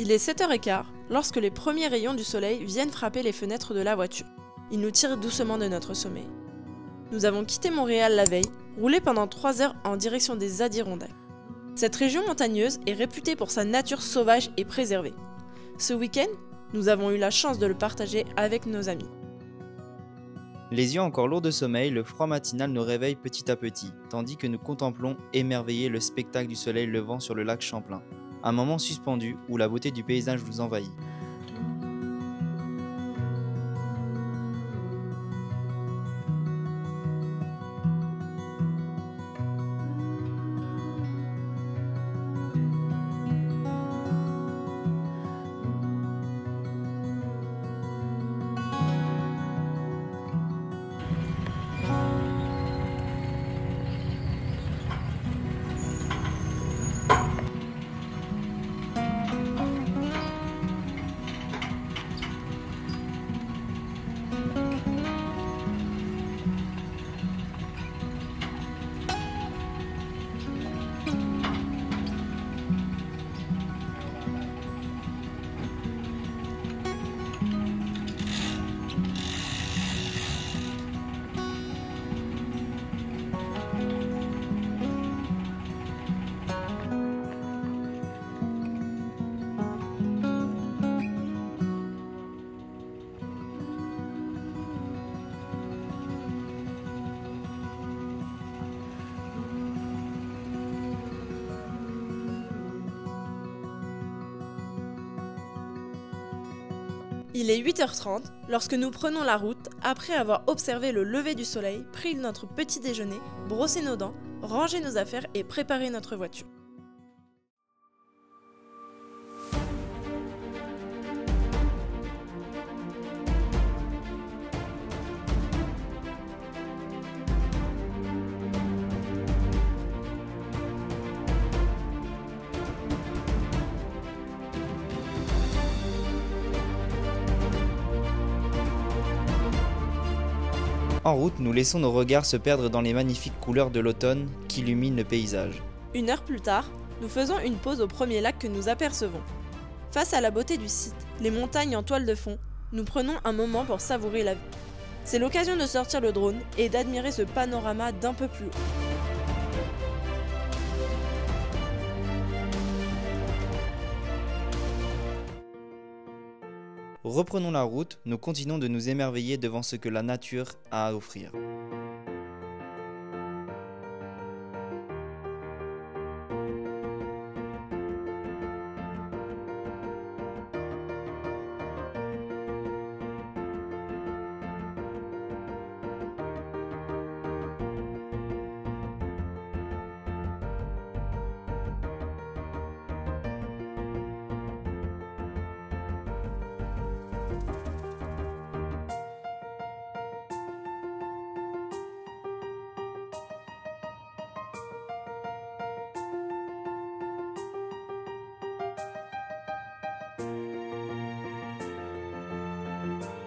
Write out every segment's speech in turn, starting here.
Il est 7h15 lorsque les premiers rayons du soleil viennent frapper les fenêtres de la voiture. Ils nous tirent doucement de notre sommeil. Nous avons quitté Montréal la veille, roulé pendant 3 heures en direction des Adirondacks. Cette région montagneuse est réputée pour sa nature sauvage et préservée. Ce week-end, nous avons eu la chance de le partager avec nos amis. Les yeux encore lourds de sommeil, le froid matinal nous réveille petit à petit, tandis que nous contemplons émerveillés le spectacle du soleil levant sur le lac Champlain. Un moment suspendu où la beauté du paysage nous envahit. Il est 8h30 lorsque nous prenons la route après avoir observé le lever du soleil, pris notre petit déjeuner, brossé nos dents, rangé nos affaires et préparé notre voiture. En route, nous laissons nos regards se perdre dans les magnifiques couleurs de l'automne qui illuminent le paysage. 1 heure plus tard, nous faisons une pause au premier lac que nous apercevons. Face à la beauté du site, les montagnes en toile de fond, nous prenons un moment pour savourer la vue. C'est l'occasion de sortir le drone et d'admirer ce panorama d'un peu plus haut. Reprenons la route, nous continuons de nous émerveiller devant ce que la nature a à offrir.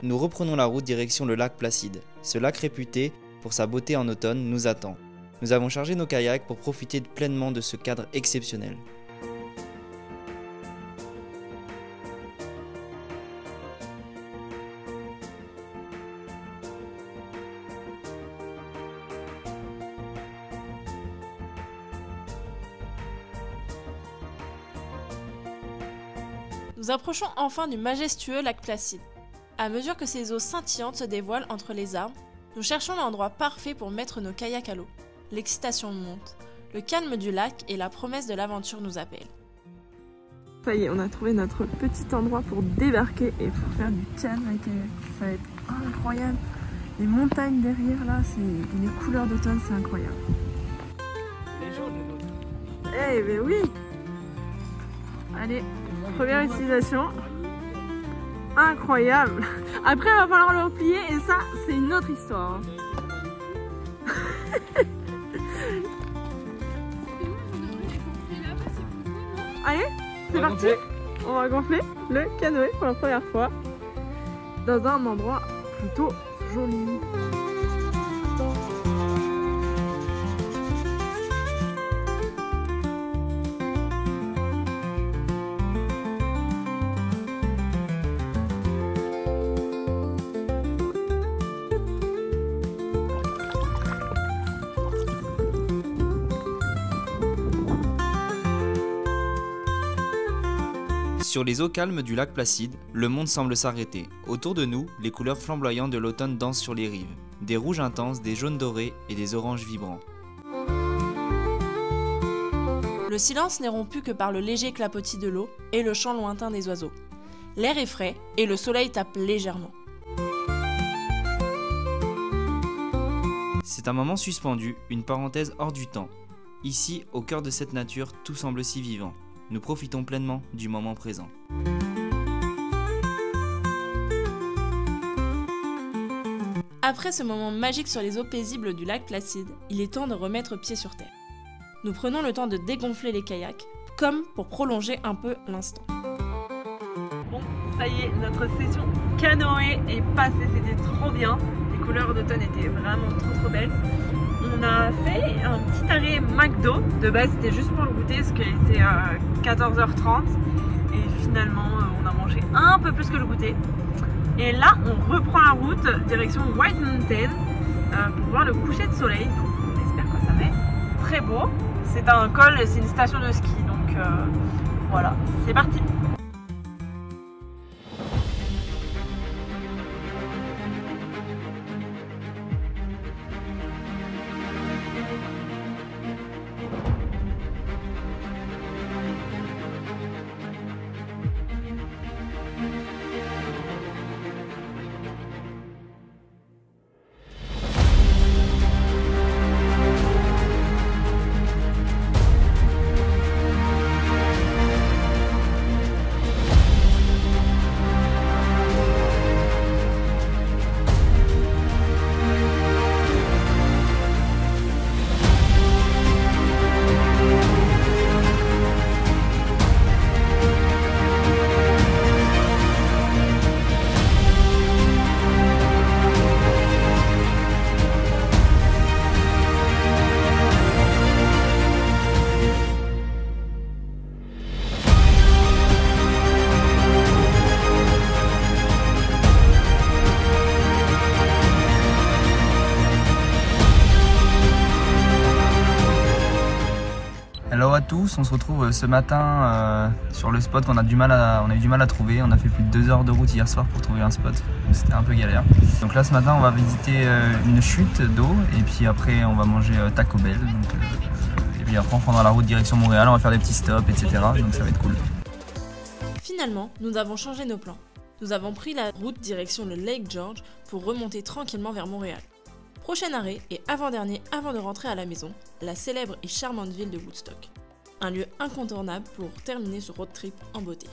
Nous reprenons la route direction le lac Placide. Ce lac réputé pour sa beauté en automne nous attend. Nous avons chargé nos kayaks pour profiter pleinement de ce cadre exceptionnel. Nous approchons enfin du majestueux lac Placide. À mesure que ses eaux scintillantes se dévoilent entre les arbres, nous cherchons l'endroit parfait pour mettre nos kayaks à l'eau. L'excitation monte, le calme du lac et la promesse de l'aventure nous appellent. Ça y est, on a trouvé notre petit endroit pour débarquer et pour faire du canne avec kayak. Ça va être incroyable. Les montagnes derrière là, c'est les couleurs d'automne, c'est incroyable. Les jours de l'automne. Eh ben oui. Allez, première utilisation. Incroyable. Après, il va falloir le replier et ça, c'est une autre histoire. Allez, c'est parti. On va gonfler le canoë pour la première fois dans un endroit plutôt joli. Sur les eaux calmes du lac Placide, le monde semble s'arrêter. Autour de nous, les couleurs flamboyantes de l'automne dansent sur les rives. Des rouges intenses, des jaunes dorés et des oranges vibrants. Le silence n'est rompu que par le léger clapotis de l'eau et le chant lointain des oiseaux. L'air est frais et le soleil tape légèrement. C'est un moment suspendu, une parenthèse hors du temps. Ici, au cœur de cette nature, tout semble si vivant. Nous profitons pleinement du moment présent. Après ce moment magique sur les eaux paisibles du lac Placide, il est temps de remettre pied sur terre. Nous prenons le temps de dégonfler les kayaks, comme pour prolonger un peu l'instant. Bon, ça y est, notre session canoë est passée, c'était trop bien. Les couleurs d'automne étaient vraiment trop belles. On a fait un petit arrêt McDo. De base, c'était juste pour le goûter parce qu'il était 14h30. Et finalement, on a mangé un peu plus que le goûter. Et là, on reprend la route direction White Mountain pour voir le coucher de soleil. Donc, on espère que ça va être très beau. C'est un col, c'est une station de ski. Donc, voilà, c'est parti. Hello à tous, on se retrouve ce matin sur le spot qu'on a eu du mal à trouver. On a fait plus de 2 heures de route hier soir pour trouver un spot, c'était un peu galère. Donc là ce matin on va visiter une chute d'eau et puis après on va manger Taco Bell. Et puis après on prendra la route direction Montréal, on va faire des petits stops, etc. Donc ça va être cool. Finalement, nous avons changé nos plans. Nous avons pris la route direction le Lake George pour remonter tranquillement vers Montréal. Prochain arrêt et avant-dernier avant de rentrer à la maison, la célèbre et charmante ville de Woodstock. Un lieu incontournable pour terminer ce road trip en beauté.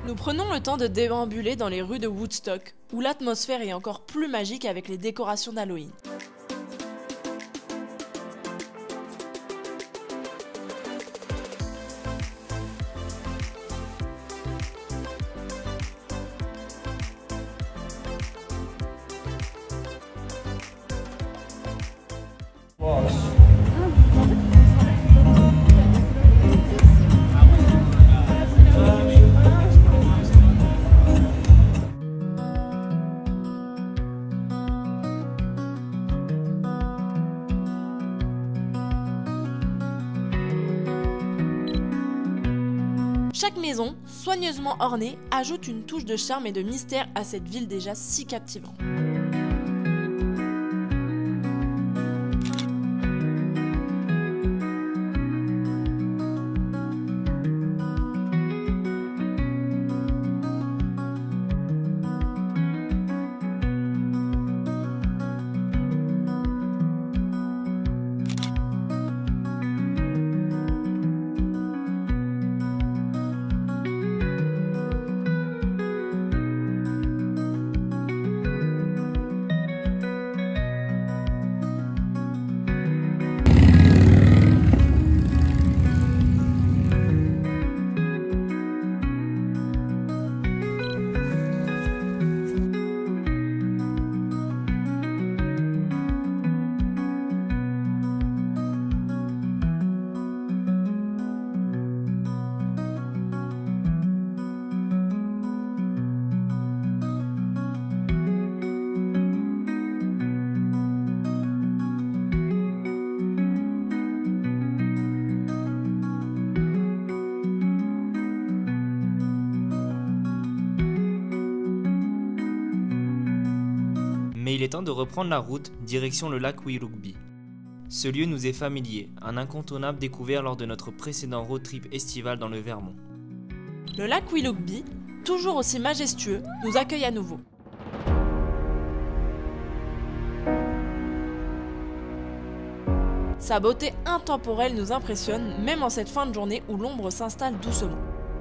Nous prenons le temps de déambuler dans les rues de Woodstock, où l'atmosphère est encore plus magique avec les décorations d'Halloween. Chaque maison, soigneusement ornée, ajoute une touche de charme et de mystère à cette ville déjà si captivante. Il est temps de reprendre la route, direction le lac Willoughby. Ce lieu nous est familier, un incontournable découvert lors de notre précédent road trip estival dans le Vermont. Le lac Willoughby, toujours aussi majestueux, nous accueille à nouveau. Sa beauté intemporelle nous impressionne, même en cette fin de journée où l'ombre s'installe doucement.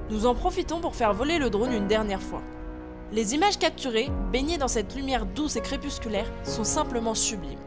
Nous en profitons pour faire voler le drone une dernière fois. Les images capturées, baignées dans cette lumière douce et crépusculaire, sont simplement sublimes.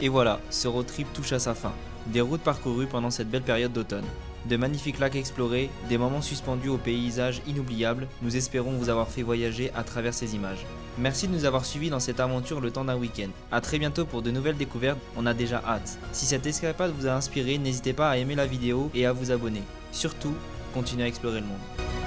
Et voilà, ce road trip touche à sa fin. Des routes parcourues pendant cette belle période d'automne. De magnifiques lacs explorés, des moments suspendus aux paysages inoubliables, nous espérons vous avoir fait voyager à travers ces images. Merci de nous avoir suivis dans cette aventure le temps d'un week-end. A très bientôt pour de nouvelles découvertes, on a déjà hâte. Si cette escapade vous a inspiré, n'hésitez pas à aimer la vidéo et à vous abonner. Surtout, continuez à explorer le monde.